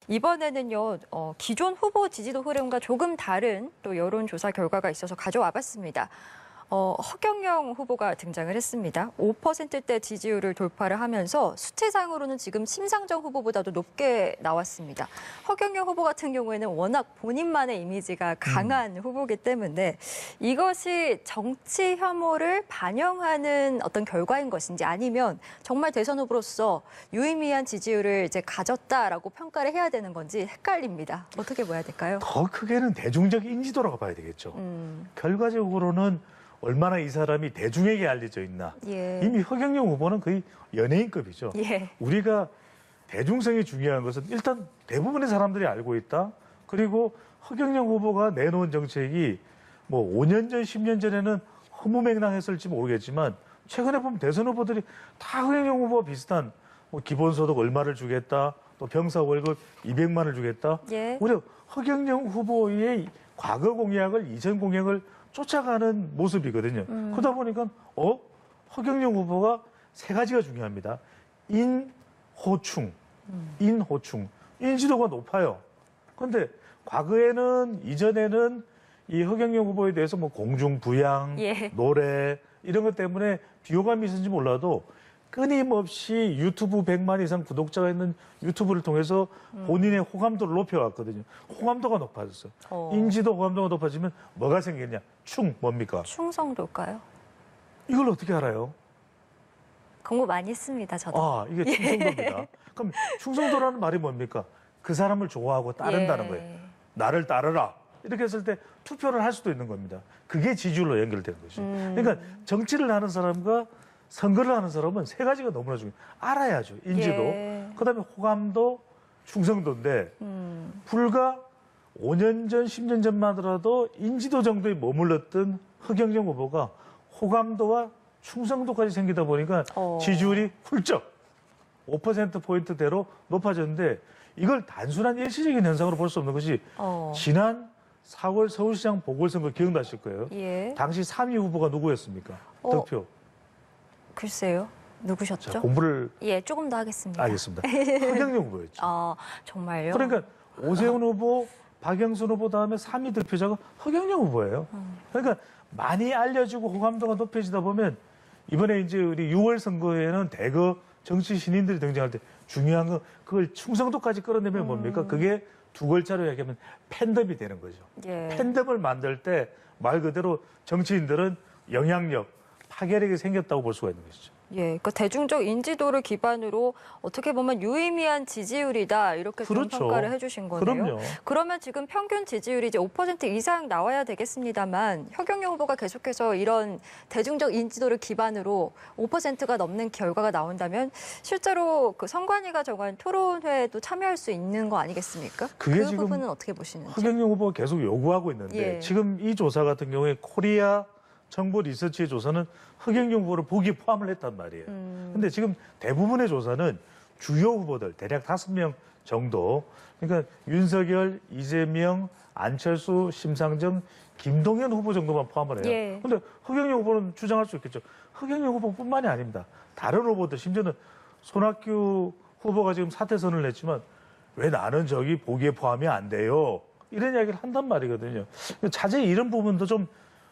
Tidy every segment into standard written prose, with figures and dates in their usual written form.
이번에는요, 기존 후보 지지도 흐름과 조금 다른 또 여론조사 결과가 있어서 가져와 봤습니다. 허경영 후보가 등장을 했습니다. 5%대 지지율을 돌파를 하면서 수치상으로는 지금 심상정 후보보다도 높게 나왔습니다. 허경영 후보 같은 경우에는 워낙 본인만의 이미지가 강한 후보이기 때문에 이것이 정치 혐오를 반영하는 어떤 결과인 것인지 아니면 정말 대선 후보로서 유의미한 지지율을 이제 가졌다라고 평가를 해야 되는 건지 헷갈립니다. 어떻게 봐야 될까요? 더 크게는 대중적 인지도라고 봐야 되겠죠. 결과적으로는 얼마나 이 사람이 대중에게 알려져 있나. 예. 이미 허경영 후보는 거의 연예인급이죠. 예. 우리가 대중성이 중요한 것은 일단 대부분의 사람들이 알고 있다. 그리고 허경영 후보가 내놓은 정책이 뭐 5년 전, 10년 전에는 허무맹랑했을지 모르겠지만 최근에 보면 대선 후보들이 다 허경영 후보와 비슷한 뭐 기본소득 얼마를 주겠다. 또 병사 월급 200만 원 주겠다. 예. 오히려 허경영 후보의 과거 공약을, 이전 공약을 쫓아가는 모습이거든요. 그러다 보니까 허경영 후보가 세 가지가 중요합니다. 인호충, 인호충, 인지도가 높아요. 그런데 과거에는, 이전에는 이 허경영 후보에 대해서 뭐 공중부양, 예. 노래 이런 것 때문에 비호감이 있었는지 몰라도 끊임없이 유튜브 100만 이상 구독자가 있는 유튜브를 통해서 본인의 호감도를 높여왔거든요. 호감도가 높아졌어요. 인지도 호감도가 높아지면 뭐가 생겼냐? 뭡니까? 충성도일까요? 이걸 어떻게 알아요? 공부 많이 했습니다, 저도. 아, 이게 충성도입니다. 그럼 충성도라는 말이 뭡니까? 그 사람을 좋아하고 따른다는 예. 거예요. 나를 따르라. 이렇게 했을 때 투표를 할 수도 있는 겁니다. 그게 지지율로 연결되는 거죠. 그러니까 정치를 하는 사람과 선거를 하는 사람은 세 가지가 너무나 중요해요. 알아야죠. 인지도. 예. 그다음에 호감도, 충성도인데 불과 5년 전, 10년 전만 하더라도 인지도 정도에 머물렀던 허경영 후보가 호감도와 충성도까지 생기다 보니까 지지율이 훌쩍 5%포인트대로 높아졌는데 이걸 단순한 일시적인 현상으로 볼 수 없는 것이 지난 4월 서울시장 보궐선거 기억나실 거예요. 예. 당시 3위 후보가 누구였습니까? 득표. 글쎄요. 누구셨죠? 자, 공부를 예, 조금 더 하겠습니다. 알겠습니다. 허경영 후보였죠. 정말요? 그러니까 오세훈 후보, 박영순 후보 다음에 3위 득표자가 허경영 후보예요. 그러니까 많이 알려지고 호감도가 높아지다 보면 이번에 이제 우리 6월 선거에는 대거 정치 신인들이 등장할 때 중요한 건 그걸 충성도까지 끌어내면 뭡니까? 그게 두 글자로 얘기하면 팬덤이 되는 거죠. 예. 팬덤을 만들 때 말 그대로 정치인들은 영향력, 파괴력이 생겼다고 볼 수가 있는 것이죠. 예, 그러니까 대중적 인지도를 기반으로 어떻게 보면 유의미한 지지율이다 이렇게 좀 그렇죠. 평가를 해주신 거네요. 그럼요. 그러면 지금 평균 지지율이 이제 5% 이상 나와야 되겠습니다만 허경영 후보가 계속해서 이런 대중적 인지도를 기반으로 5%가 넘는 결과가 나온다면 실제로 그 선관위가 정한 토론회에도 참여할 수 있는 거 아니겠습니까? 그게 그 지금 부분은 어떻게 보시는지? 허경영 후보가 계속 요구하고 있는데 예. 지금 이 조사 같은 경우에 코리아 정보 리서치의 조사는 허경영 후보를 보기에 포함을 했단 말이에요. 근데 지금 대부분의 조사는 주요 후보들, 대략 5명 정도, 그러니까 윤석열, 이재명, 안철수, 심상정, 김동연 후보 정도만 포함을 해요. 예. 근데 허경영 후보는 주장할 수 있겠죠. 허경영 후보뿐만이 아닙니다. 다른 후보들, 심지어는 손학규 후보가 지금 사퇴 선언을 냈지만 왜 나는 저기 보기에 포함이 안 돼요? 이런 이야기를 한단 말이거든요. 자세히 이런 부분도 좀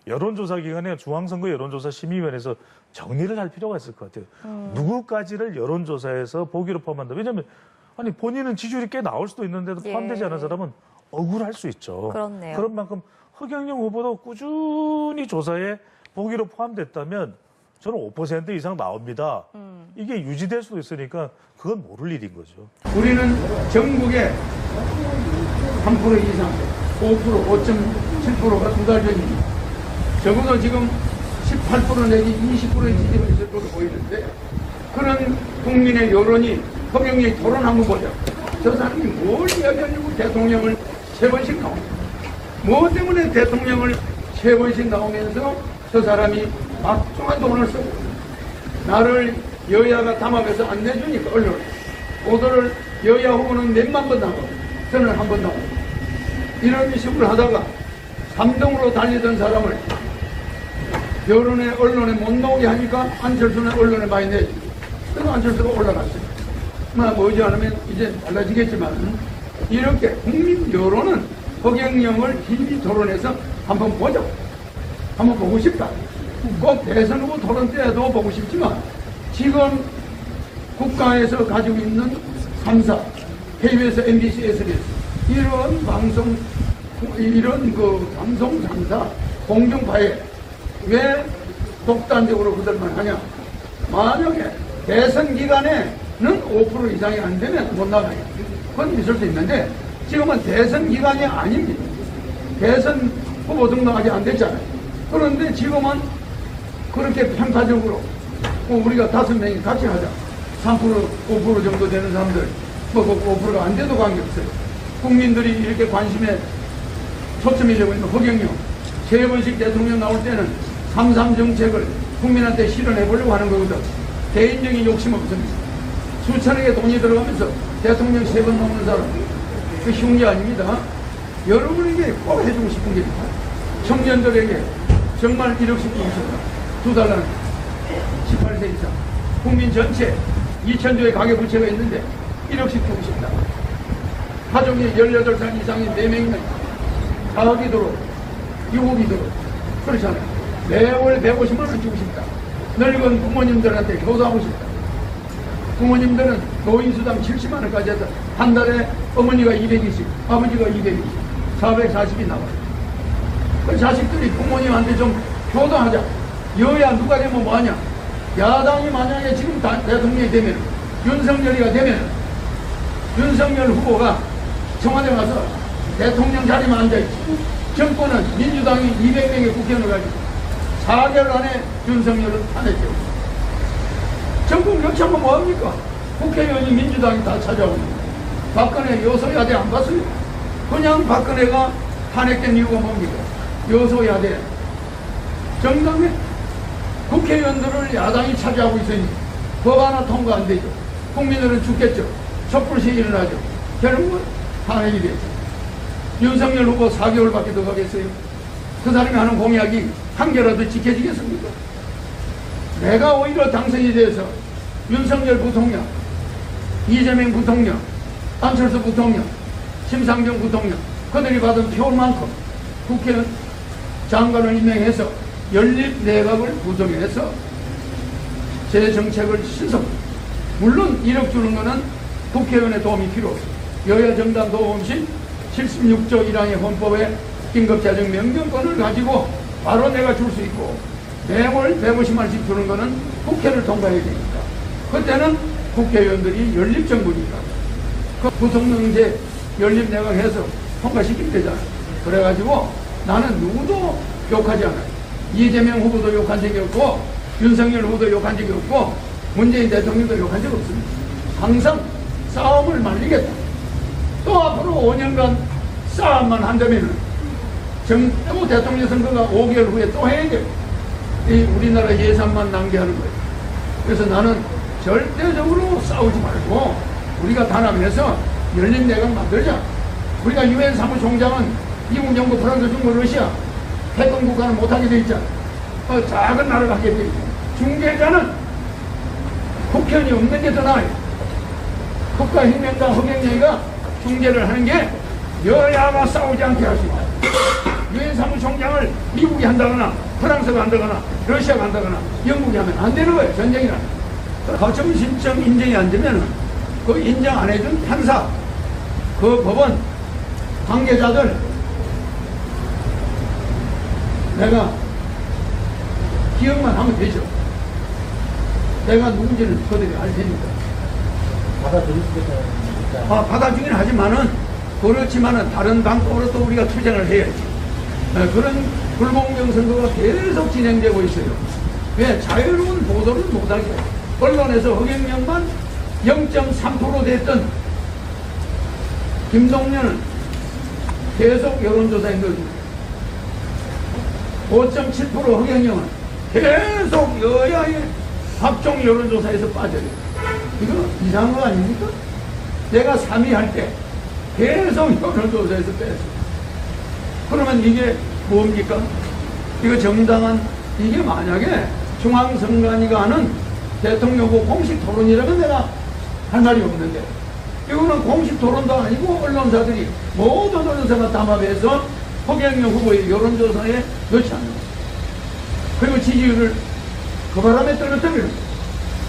여론조사 기관에 중앙선거 여론조사 심의위원회에서 정리를 할 필요가 있을 것 같아요. 누구까지를 여론조사에서 보기로 포함한다. 왜냐하면 아니 본인은 지지율이 꽤 나올 수도 있는데도 포함되지 않은 사람은 억울할 수 있죠. 그렇네요. 그런 만큼 허경영 후보도 꾸준히 조사에 보기로 포함됐다면 저는 5% 이상 나옵니다. 이게 유지될 수도 있으니까 그건 모를 일인 거죠. 우리는 전국에 3% 이상, 5%, 5.7%가 두 달 전입니다. 적어도 지금 18% 내지 20%의 지지율이 있을 걸로 보이는데 그런 국민의 여론이 허경영이 토론 한번 보자. 저 사람이 뭘 이야기하려고 대통령을 3번씩 나옵니다. 뭐 때문에 대통령을 3번씩 나오면서 저 사람이 막중한 돈을 쓰고 나를 여야가 담합해서 안 내주니까 언론에 보도를 여야 후보는 몇만 번 나가고 저는 한 번 나가고 이런 식으로 하다가 3등으로 달리던 사람을 여론에 언론에 못 나오게 하니까 안철수는 언론에 많이 내지. 그래서 안철수가 올라갔어요. 뭐지 않으면 이제 달라지겠지만 이렇게 국민 여론은 허경영을 TV 토론에서 한번 보자. 한번 보고 싶다. 꼭 대선 후보 토론 때도 보고 싶지만 지금 국가에서 가지고 있는 3사, KBS, MBC, SBS 이런 방송, 이런 그 방송 3사 공중파에 왜 독단적으로 그들만 하냐? 만약에 대선 기간에는 5% 이상이 안 되면 못 나가요. 그건 있을 수 있는데 지금은 대선 기간이 아닙니다. 대선 후보 등록하지 안 됐잖아요. 그런데 지금은 그렇게 평가적으로 우리가 5명이 같이 하자. 3%, 5% 정도 되는 사람들, 뭐 5%가 안 돼도 관계없어요. 국민들이 이렇게 관심에 초점이려고 있는 허경영, 3번씩 대통령 나올 때는 3.3 정책을 국민한테 실현해 보려고 하는 거거든. 개인적인 욕심 없습니다. 수천억의 돈이 들어가면서 대통령 3번 넘는 사람, 그 쉬운 게 아닙니다. 여러분에게 꼭 해주고 싶은 게 있다. 청년들에게 정말 1억씩 주고 싶다. 2달러는 18세 이상. 국민 전체 2,000조의 가계부채가 있는데 1억씩 주고 싶다. 가족이 18살 이상인 4명이면 4억이 들어, 6억이 들어. 그렇잖아요. 매월 150만 원 주고 싶다. 늙은 부모님들한테 효도하고 싶다. 부모님들은 노인수당 70만 원까지 해서 한 달에 어머니가 220, 아버지가 220, 440이 나와요. 그 자식들이 부모님한테 좀 효도하자. 여야 누가 되면 뭐하냐? 야당이 만약에 지금 대통령이 되면, 윤석열이가 되면, 윤석열 후보가 청와대 가서 대통령 자리만 앉아있지. 정권은 민주당이 200명의 국회의원을 가지고 4개월 안에 윤석열을 탄핵해요. 전국 역차면 뭐합니까? 국회의원이 민주당이 다 찾아오고 박근혜 여소야대 안 봤어요? 그냥 박근혜가 탄핵된 이유가 뭡니까? 여소야대. 정당에 국회의원들을 야당이 차지하고 있으니 법 하나 통과 안 되죠. 국민들은 죽겠죠. 촛불시위 일어나죠. 결국은 탄핵이 되죠. 윤석열 후보 4개월밖에 더 가겠어요? 그 사람이 하는 공약이 한 개라도 지켜지겠습니까? 내가 오히려 당선이 돼서 윤석열 부통령, 이재명 부통령, 안철수 부통령, 심상정 부통령 그들이 받은 표만큼 국회의원 장관을 임명해서 연립내각을 구성해서 제 정책을 신속, 물론 1억 주는 것은 국회의원의 도움이 필요 없습니다. 여야 정당 도움 없이 76조 1항의 헌법에 긴급재정 명령권을 가지고 바로 내가 줄 수 있고 매월 150만 원씩 주는 것은 국회를 통과해야 되니까 그때는 국회의원들이 연립정부니까 그 부통령제 연립내각해서 통과시키면 되잖아요. 그래가지고 나는 누구도 욕하지 않아요. 이재명 후보도 욕한 적이 없고 윤석열 후보도 욕한 적이 없고 문재인 대통령도 욕한 적이 없습니다. 항상 싸움을 말리겠다. 또 앞으로 5년간 싸움만 한다면 또 대통령 선거가 5개월 후에 또 해야 돼요. 이 우리나라 예산만 낭비하는 거예요. 그래서 나는 절대적으로 싸우지 말고 우리가 단합해서 연립내각 만들자. 우리가 유엔 사무총장은 미국, 영국, 프랑스, 중국, 러시아 패권 국가는 못하게 돼 있잖아. 작은 나라가 하게 돼 있고 중재자는 국회의원이 없는 게 더 나아요. 국가혁명당 허경영이가 중재를 하는 게 여야가 싸우지 않게 할 수 있다. 유엔 사무총장을 미국이 한다거나 프랑스가 한다거나 러시아가 한다거나 영국이 하면 안 되는 거예요. 전쟁이라. 거점 신청 인정이 안 되면 그 인정 안 해준 판사, 그 법원 관계자들 내가 기억만 하면 되죠. 내가 누군지는 그들이 알 테니까. 받아주긴 하지만은 그렇지만은 다른 방법으로 또 우리가 투쟁을 해야지. 그런 불공정 선거가 계속 진행되고 있어요. 왜? 자유로운 보도를 못하게. 언론에서 허경영만 0.3% 됐던 김동연은 계속 여론조사에 넣어줍니다. 5.7% 허경영은 계속 여야의 각종 여론조사에서 빠져요. 이거 이상한 거 아닙니까? 내가 3위 할 때 계속 여론조사에서 뺐어요. 그러면 이게 뭡니까? 이거 정당한, 이게 만약에 중앙선관위가 하는 대통령 후보 공식 토론이라면 내가 할 말이 없는데 이거는 공식 토론도 아니고 언론사들이 모든 언론사가 담합해서 허경영 후보의 여론조사에 넣지 않는 거예요. 그리고 지지율을 그 바람에 떨어뜨리는 거예요.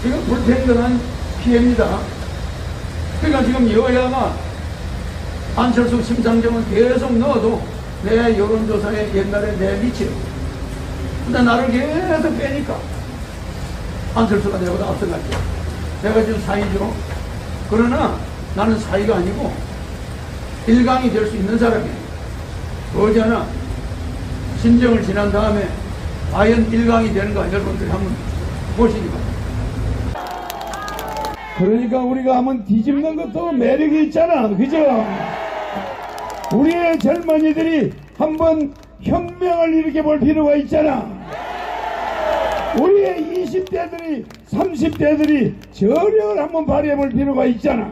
이건 불평등한 피해입니다. 그러니까 지금 여야가 안철수, 심상정은 계속 넣어도 내 여론조사에 옛날에 내 미치는 거예요. 근데 나를 계속 빼니까 안철수가 내보다 앞서갔죠. 내가 지금 4위죠. 그러나 나는 4위가 아니고 1강이 될 수 있는 사람이에요. 어제나 신정을 지난 다음에 과연 1강이 되는가 여러분들이 한번 보시기 바랍니다. 그러니까 우리가 한번 뒤집는 것도 매력이 있잖아. 그죠? 우리의 젊은이들이 한번 혁명을 일으켜볼 필요가 있잖아. 우리의 20대들이 30대들이 저력을 한번 발휘해볼 필요가 있잖아.